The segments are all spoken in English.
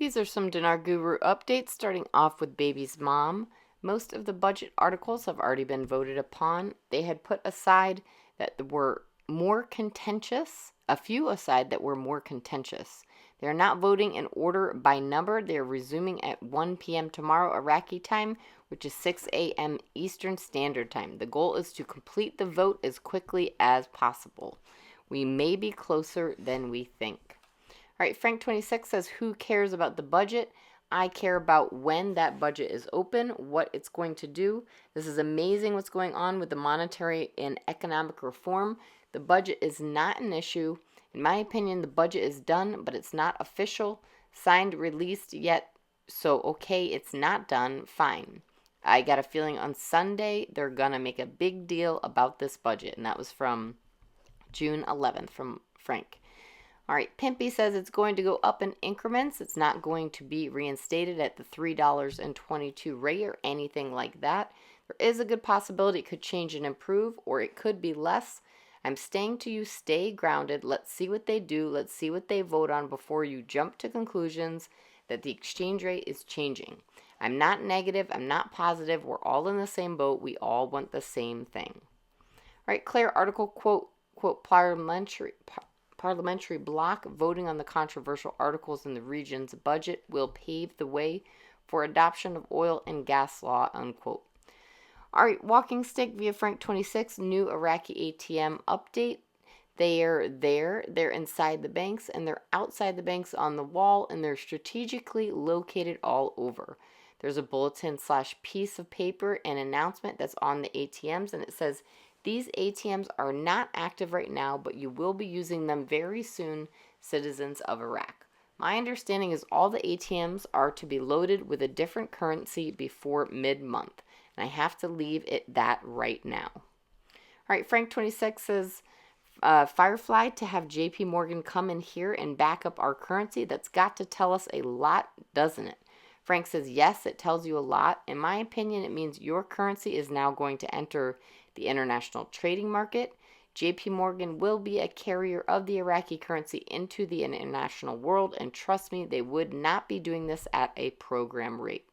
These are some Dinar Guru updates, starting off with Baby's mom. Most of the budget articles have already been voted upon. They had put aside that were more contentious, a few aside that were more contentious. They are not voting in order by number. They are resuming at 1 p.m. tomorrow Iraqi time, which is 6 a.m. Eastern Standard Time. The goal is to complete the vote as quickly as possible. We may be closer than we think. All right, Frank26 says, who cares about the budget? I care about when that budget is open, what it's going to do. This is amazing what's going on with the monetary and economic reform. The budget is not an issue. In my opinion, the budget is done, but it's not official, signed, released yet. So, okay, it's not done, fine. I got a feeling on Sunday they're going to make a big deal about this budget. And that was from June 11th from Frank. All right, Pimpy says it's going to go up in increments. It's not going to be reinstated at the $3.22 rate or anything like that. There is a good possibility it could change and improve, or it could be less. I'm staying to you, stay grounded. Let's see what they do. Let's see what they vote on before you jump to conclusions that the exchange rate is changing. I'm not negative. I'm not positive. We're all in the same boat. We all want the same thing. All right, Claire article, quote, parliamentary bloc voting on the controversial articles in the region's budget will pave the way for adoption of oil and gas law, unquote. All right, Walking Stick via Frank26, new Iraqi ATM update. They're there, they're inside the banks, and they're outside the banks on the wall, and they're strategically located all over. There's a bulletin/piece of paper, an announcement that's on the ATMs, and it says, these ATMs are not active right now, but you will be using them very soon, citizens of Iraq. My understanding is all the ATMs are to be loaded with a different currency before mid-month, and I have to leave it that right now. All right, Frank26 says, Firefly, to have JP Morgan come in here and back up our currency, that's got to tell us a lot, doesn't it? Frank says, yes, it tells you a lot. In my opinion, it means your currency is now going to enter the international trading market. JP Morgan will be a carrier of the Iraqi currency into the international world, and trust me, they would not be doing this at a program rate.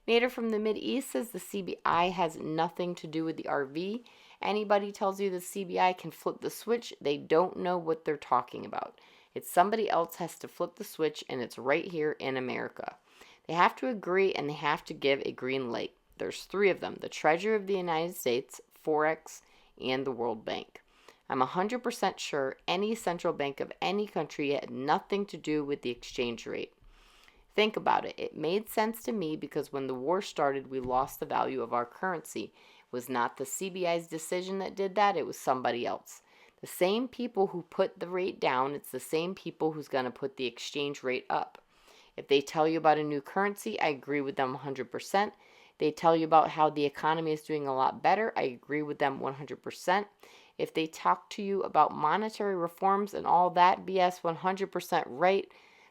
Nader from the Mideast says the CBI has nothing to do with the RV. Anybody tells you the CBI can flip the switch, they don't know what they're talking about. It's somebody else has to flip the switch, and it's right here in America. They have to agree, and they have to give a green light. There's 3 of them, the Treasury of the United States, Forex, and the World Bank. I'm 100% sure any central bank of any country had nothing to do with the exchange rate. Think about it. It made sense to me because when the war started, we lost the value of our currency. It was not the CBI's decision that did that. It was somebody else. The same people who put the rate down, it's the same people who's going to put the exchange rate up. If they tell you about a new currency, I agree with them 100%. They tell you about how the economy is doing a lot better. I agree with them 100%. If they talk to you about monetary reforms and all that BS, 100% right.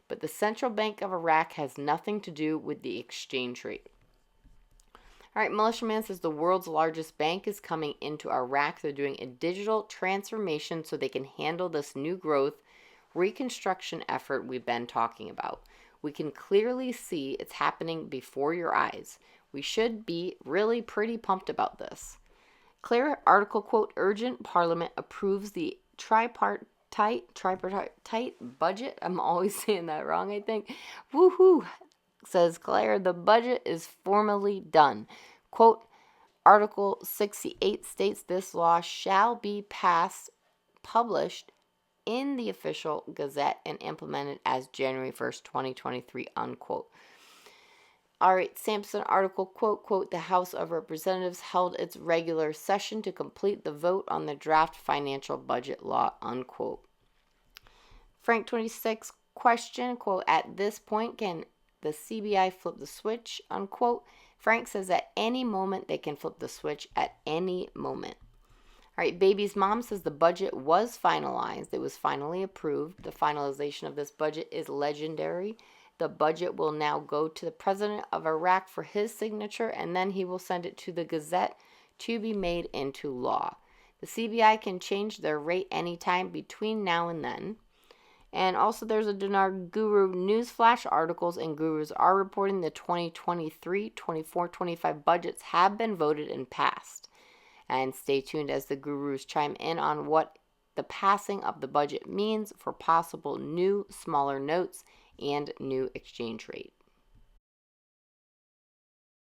But the Central Bank of Iraq has nothing to do with the exchange rate. All right, Militiaman says the world's largest bank is coming into Iraq. They're doing a digital transformation so they can handle this new growth reconstruction effort we've been talking about. We can clearly see it's happening before your eyes. We should be really pretty pumped about this. Clear article, quote, urgent Parliament approves the tripartite budget. I'm always saying that wrong, I think. Woohoo, says Claire. The budget is formally done. Quote, Article 68 states this law shall be published in the official Gazette and implemented as January 1st, 2023, unquote. All right, Sampson article, quote, the House of Representatives held its regular session to complete the vote on the draft financial budget law, unquote. Frank26 question, quote, at this point, can the CBI flip the switch, unquote. Frank says at any moment they can flip the switch at any moment. All right, Baby's mom says the budget was finalized. It was finally approved. The finalization of this budget is legendary. The budget will now go to the president of Iraq for his signature, and then he will send it to the Gazette to be made into law. The CBI can change their rate anytime between now and then. And also there's a Dinar Guru newsflash articles, and gurus are reporting the 2023, 24, 25 budgets have been voted and passed. And stay tuned as the gurus chime in on what the passing of the budget means for possible new, smaller notes and new exchange rate.